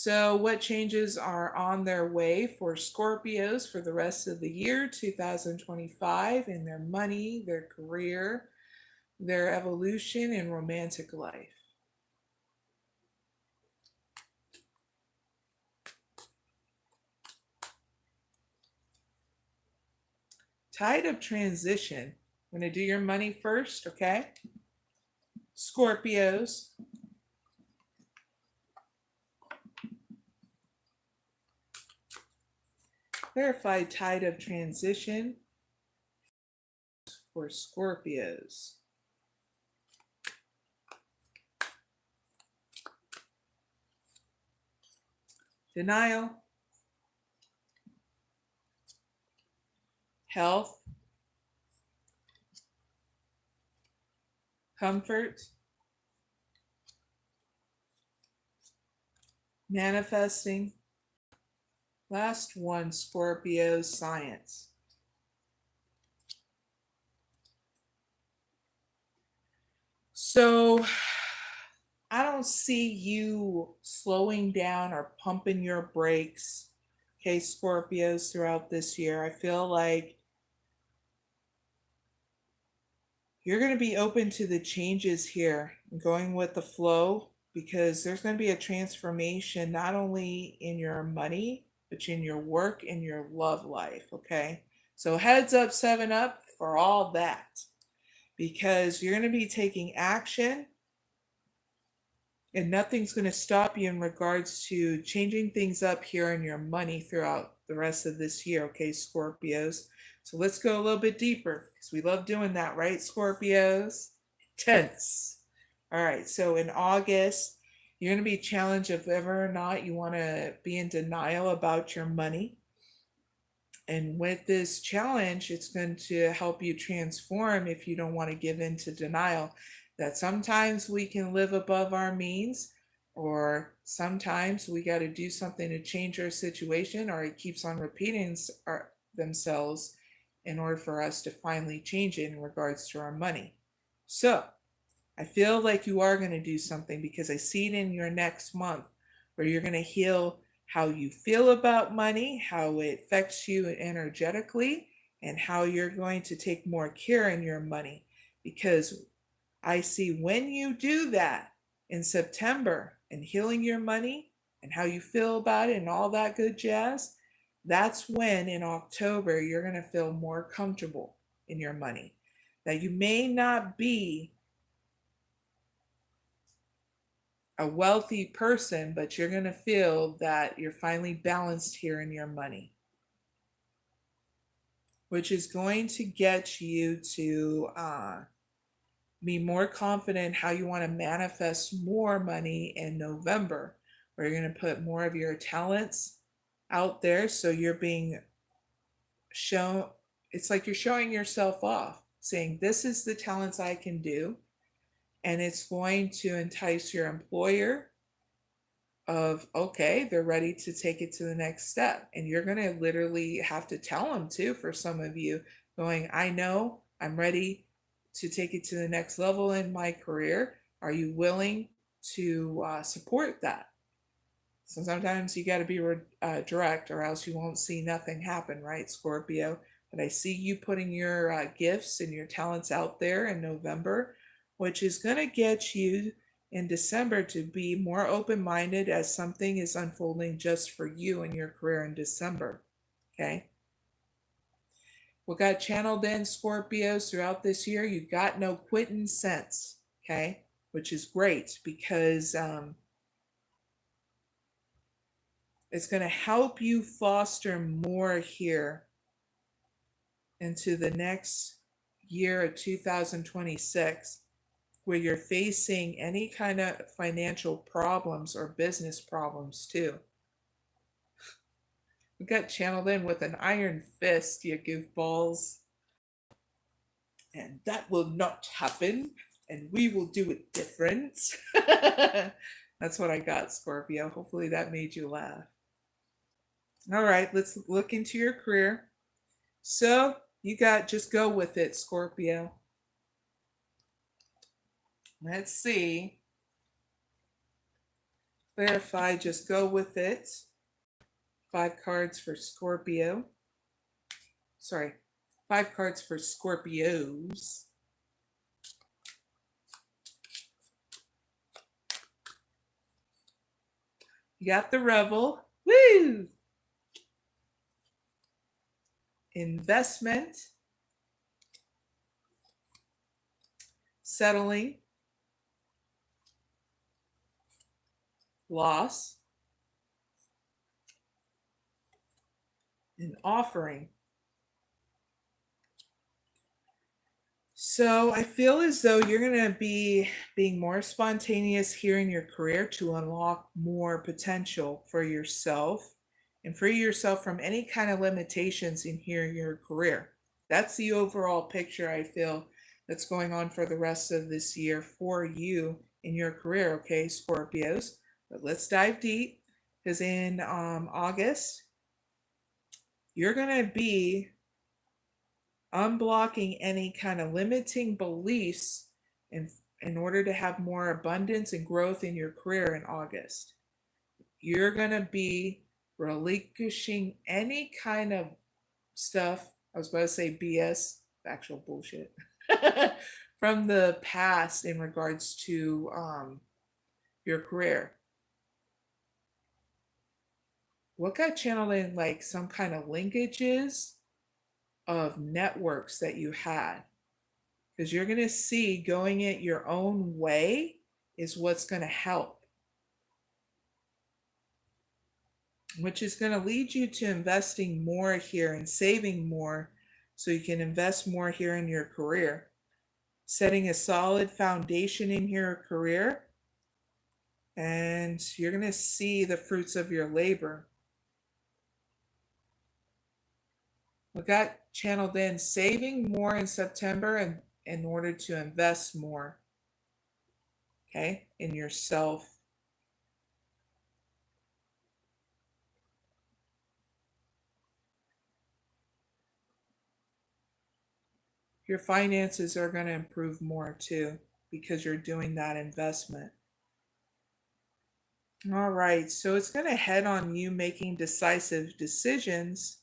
So, what changes are on their way for Scorpios for the rest of the year 2025 in their money, their career, their evolution, and romantic life? Tide of transition. I'm going to do your money first, okay? Scorpios. Verified tide of transition for Scorpios. Denial, health, comfort, manifesting. Last one, Scorpio, science. So I don't see you slowing down or pumping your brakes, okay, Scorpios, throughout this year. I feel like you're going to be open to the changes here and going with the flow because there's going to be a transformation not only in your money, but in your work and your love life, okay? So heads up, 7 up for all that because you're going to be taking action and nothing's going to stop you in regards to changing things up here in your money throughout the rest of this year, okay, Scorpios? So let's go a little bit deeper because we love doing that, right, Scorpios? Tense. All right, so in August, you're going to be challenged of whether or not you want to be in denial about your money. And with this challenge, it's going to help you transform if you don't want to give in to denial. That sometimes we can live above our means, or sometimes we got to do something to change our situation, or it keeps on repeating themselves in order for us to finally change it in regards to our money. So I feel like you are going to do something because I see it in your next month where you're going to heal how you feel about money, how it affects you energetically, and how you're going to take more care in your money. Because I see when you do that in September and healing your money and how you feel about it and all that good jazz, that's when in October you're going to feel more comfortable in your money. That you may not be a wealthy person, but you're going to feel that you're finally balanced here in your money, which is going to get you to be more confident how you want to manifest more money in November, where you're going to put more of your talents out there. So you're being shown, it's like you're showing yourself off, saying, this is the talents I can do. And it's going to entice your employer of, okay, they're ready to take it to the next step. And you're going to literally have to tell them too, for some of you, going, I know I'm ready to take it to the next level in my career. Are you willing to support that? So sometimes you got to be direct or else you won't see nothing happen, right, Scorpio? But I see you putting your gifts and your talents out there in November, which is going to get you in December to be more open minded as something is unfolding just for you in your career in December. Okay. What got channeled in, Scorpios, throughout this year? You got no quitting sense. Okay. Which is great because it's going to help you foster more here into the next year of 2026, where you're facing any kind of financial problems or business problems too. We got channeled in with an iron fist, you goofballs. And that will not happen, and we will do it different. That's what I got, Scorpio. Hopefully that made you laugh. All right, let's look into your career. So you got, just go with it, Scorpio. Let's see. Clarify, just go with it. 5 cards for Scorpio. Sorry, 5 cards for Scorpios. You got the Rebel. Woo! Investment. Settling. Loss. And offering. So I feel as though you're going to be being more spontaneous here in your career to unlock more potential for yourself and free yourself from any kind of limitations in here in your career. That's the overall picture I feel that's going on for the rest of this year for you in your career, okay, Scorpios? But let's dive deep, because in August, you're going to be unblocking any kind of limiting beliefs in order to have more abundance and growth in your career in August. You're going to be relinquishing any kind of stuff, I was about to say BS, actual bullshit, from the past in regards to your career. What got channeled in like some kind of linkages of networks that you had? Because you're going to see going it your own way is what's going to help, which is going to lead you to investing more here and saving more so you can invest more here in your career, setting a solid foundation in your career, and you're going to see the fruits of your labor. We got channeled in saving more in September and in order to invest more, okay, in yourself. Your finances are going to improve more too because you're doing that investment. All right, so it's going to head on you making decisive decisions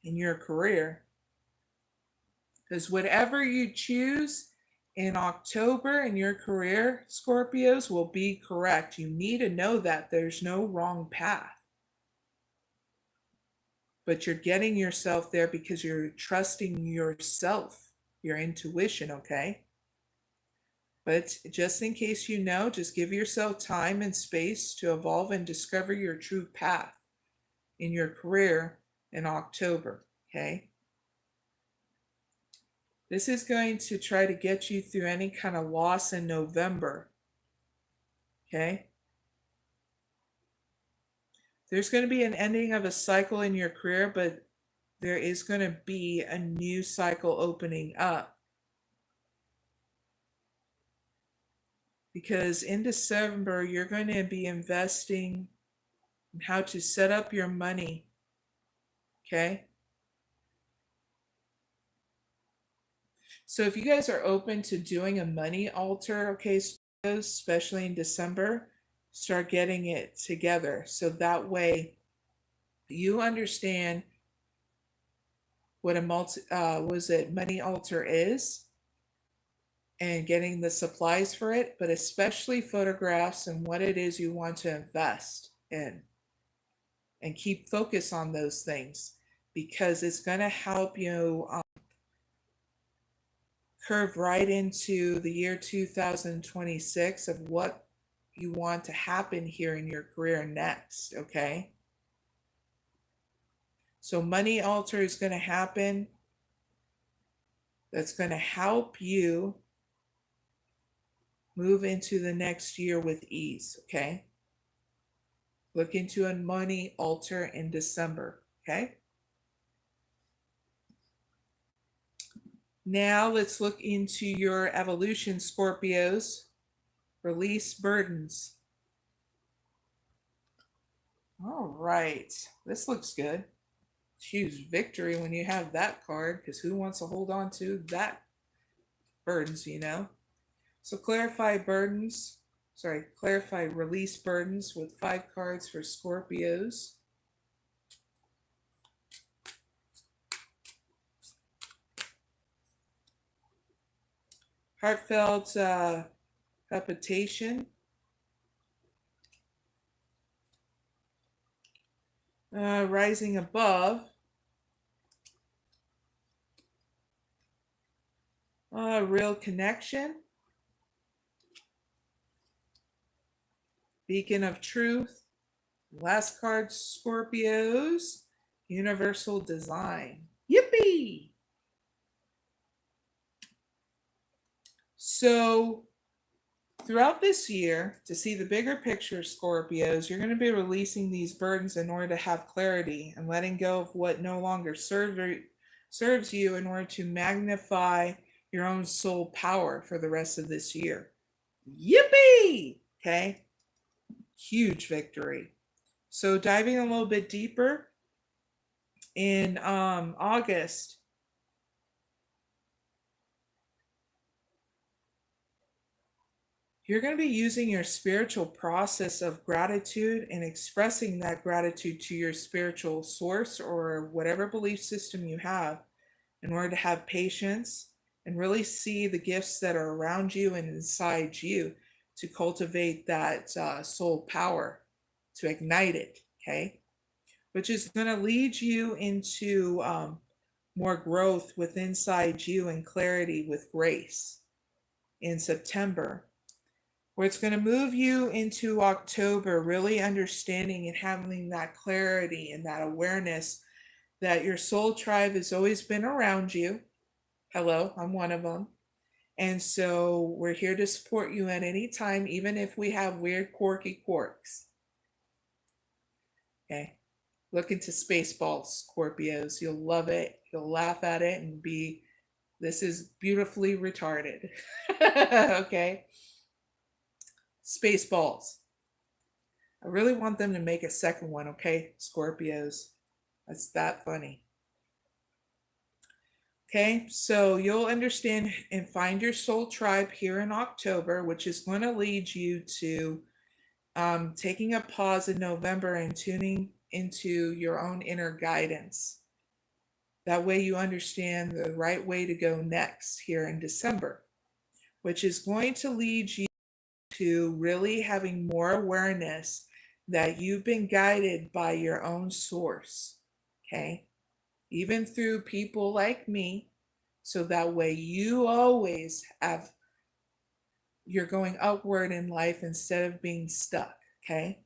in your career. Because whatever you choose in October in your career, Scorpios, will be correct. You need to know that there's no wrong path. But you're getting yourself there because you're trusting yourself, your intuition, okay? But just in case you know, just give yourself time and space to evolve and discover your true path in your career in October, okay? This is going to try to get you through any kind of loss in November, okay? There's going to be an ending of a cycle in your career, but there is going to be a new cycle opening up. Because in December, you're going to be investing in how to set up your money, okay? So if you guys are open to doing a money altar, okay, especially in December, start getting it together. So that way you understand what a money altar is and getting the supplies for it, but especially photographs and what it is you want to invest in. And keep focus on those things because it's going to help you curve right into the year 2026 of what you want to happen here in your career next, okay? So money altar is going to happen. That's going to help you move into the next year with ease, okay? Look into a money altar in December, okay? Now let's look into your evolution, Scorpios. Release burdens. All right, this looks good. Choose victory when you have that card, because who wants to hold on to that burdens, you know? So clarify burdens, clarify release burdens with 5 cards for Scorpios. Heartfelt palpitation. Rising above. Real connection. Beacon of truth. Last card, Scorpios. Universal design. Yippee! So throughout this year, to see the bigger picture, Scorpios, you're going to be releasing these burdens in order to have clarity and letting go of what no longer serves you in order to magnify your own soul power for the rest of this year. Yippee! Okay? Huge victory. So diving a little bit deeper, in August, you're going to be using your spiritual process of gratitude and expressing that gratitude to your spiritual source or whatever belief system you have in order to have patience and really see the gifts that are around you and inside you to cultivate that soul power, to ignite it, okay? Which is going to lead you into more growth with inside you and clarity with grace in September, where it's going to move you into October, really understanding and having that clarity and that awareness that your soul tribe has always been around you. Hello, I'm one of them. And so we're here to support you at any time, even if we have weird, quirky quirks. Okay. Look into Spaceballs, Scorpios. You'll love it. You'll laugh at it and be, this is beautifully retarded. Okay. Spaceballs. I really want them to make a second one, okay, Scorpios? That's that funny. Okay, so you'll understand and find your soul tribe here in October, which is going to lead you to taking a pause in November and tuning into your own inner guidance. That way you understand the right way to go next here in December, which is going to lead you to really having more awareness that you've been guided by your own source, okay? Even through people like me, so that way you always have, you're going upward in life instead of being stuck, okay?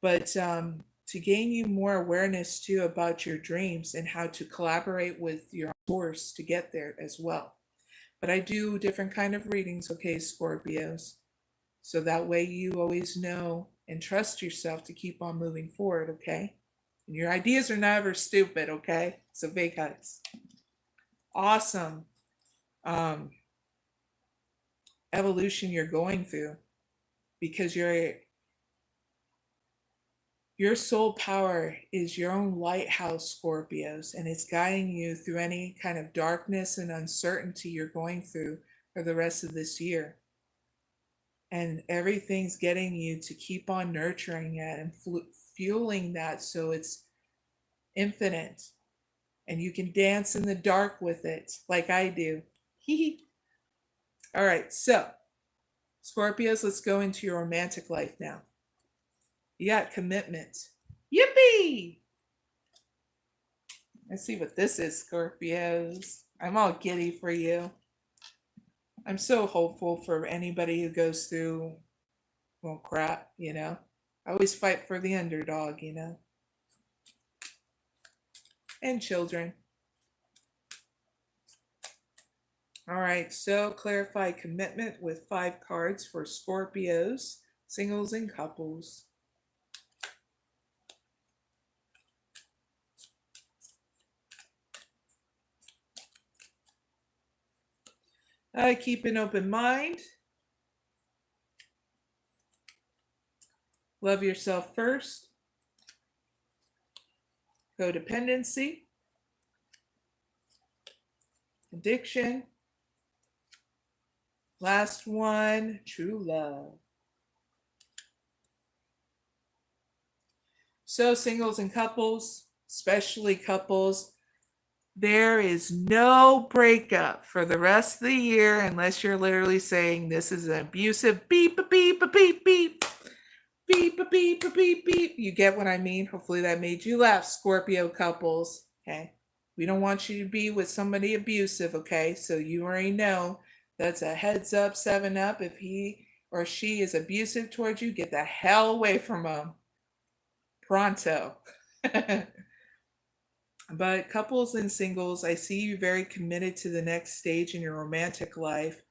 But to gain you more awareness too about your dreams and how to collaborate with your source to get there as well. But I do different kind of readings, okay, Scorpios? So that way you always know and trust yourself to keep on moving forward, okay? And your ideas are never stupid, okay? So big hugs. Awesome evolution you're going through, because your soul power is your own lighthouse, Scorpios, and it's guiding you through any kind of darkness and uncertainty you're going through for the rest of this year. And everything's getting you to keep on nurturing it and fueling that so it's infinite. And you can dance in the dark with it like I do. All right, so Scorpios, let's go into your romantic life now. You got commitment. Yippee! Let's see what this is, Scorpios. I'm all giddy for you. I'm so hopeful for anybody who goes through, well, crap, you know. I always fight for the underdog, you know. And children. All right, so clarify commitment with 5 cards for Scorpios, singles and couples. Keep an open mind. Love yourself first. Codependency. Addiction. Last one, true love. So singles and couples, especially couples, there is no breakup for the rest of the year unless you're literally saying this is an abusive beep, beep, beep, beep, beep, beep, beep, beep, beep, beep. You get what I mean? Hopefully that made you laugh, Scorpio couples. Okay. We don't want you to be with somebody abusive, okay? So you already know that's a heads up, 7 up. If he or she is abusive towards you, get the hell away from them. Pronto. But couples and singles, I see you very committed to the next stage in your romantic life.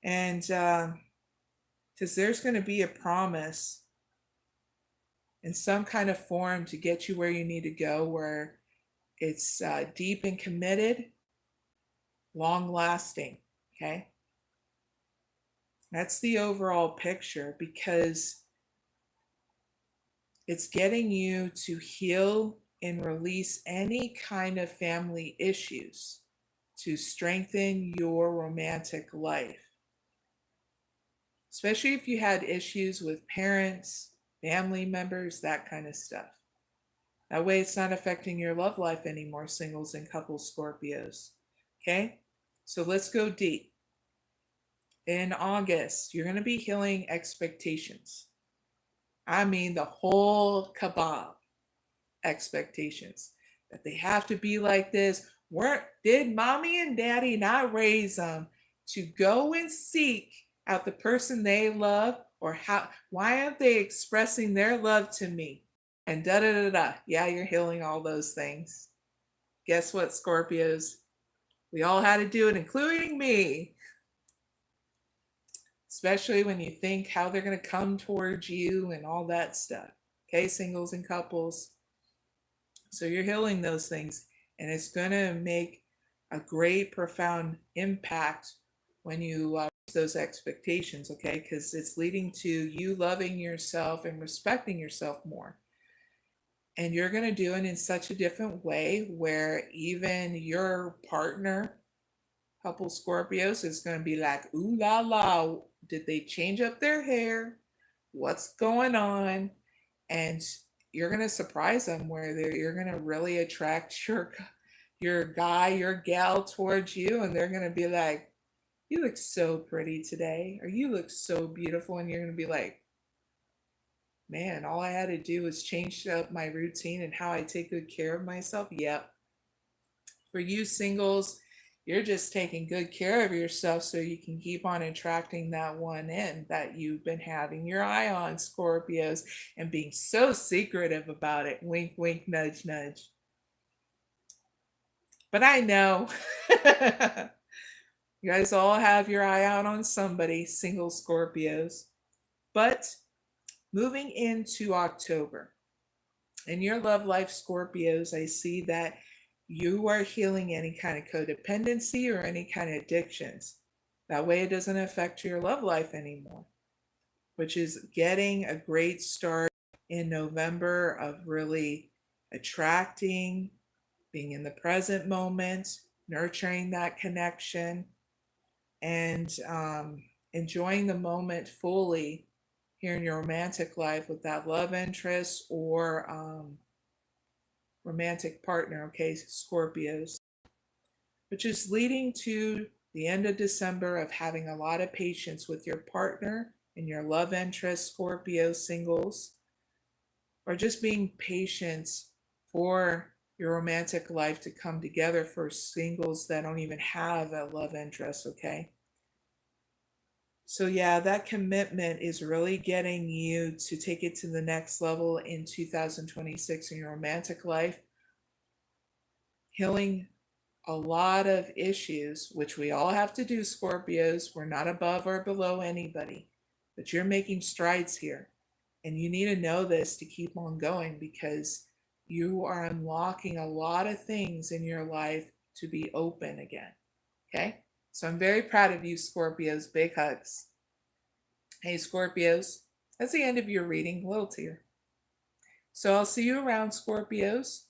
And because there's going to be a promise in some kind of form to get you where you need to go, where it's deep and committed, long lasting. Okay. That's the overall picture, because it's getting you to heal and release any kind of family issues to strengthen your romantic life. Especially if you had issues with parents, family members, that kind of stuff. That way it's not affecting your love life anymore, singles and couples, Scorpios. Okay? So let's go deep. In August, you're going to be healing expectations. I mean, the whole kebab. Expectations that they have to be like this. Did mommy and daddy not raise them to go and seek out the person they love? Or why aren't they expressing their love to me? And da da da da. Yeah, you're healing all those things. Guess what, Scorpios? We all had to do it, including me. Especially when you think how they're going to come towards you and all that stuff. Okay, singles and couples. So you're healing those things, and it's going to make a great, profound impact when you reach those expectations, okay? Because it's leading to you loving yourself and respecting yourself more. And you're going to do it in such a different way where even your partner, couple Scorpios, is going to be like, ooh la la, did they change up their hair? What's going on? And you're going to surprise them where you're going to really attract your guy, your gal towards you, and they're going to be like, you look so pretty today, or you look so beautiful, and you're going to be like, man, all I had to do was change up my routine and how I take good care of myself. Yep. For you singles, you're just taking good care of yourself so you can keep on attracting that one in that you've been having your eye on, Scorpios, and being so secretive about it. Wink, wink, nudge, nudge. But I know you guys all have your eye out on somebody, single Scorpios. But moving into October, in your love life, Scorpios, I see that you are healing any kind of codependency or any kind of addictions. That way it doesn't affect your love life anymore, which is getting a great start in November of really attracting, being in the present moment, nurturing that connection, and enjoying the moment fully here in your romantic life with that love interest or romantic partner, okay, Scorpios, which is leading to the end of December of having a lot of patience with your partner and your love interest, Scorpio singles, or just being patient for your romantic life to come together for singles that don't even have a love interest, okay? So, yeah, that commitment is really getting you to take it to the next level in 2026 in your romantic life, healing a lot of issues, which we all have to do, Scorpios. We're not above or below anybody, but you're making strides here. And you need to know this to keep on going because you are unlocking a lot of things in your life to be open again. Okay? So I'm very proud of you, Scorpios. Big hugs. Hey, Scorpios, that's the end of your reading. A little tear. So I'll see you around, Scorpios.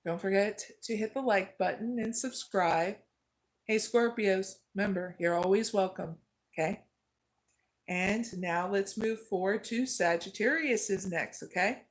Don't forget to hit the like button and subscribe. Hey, Scorpios, remember, you're always welcome. Okay? And now let's move forward to Sagittarius is next, okay?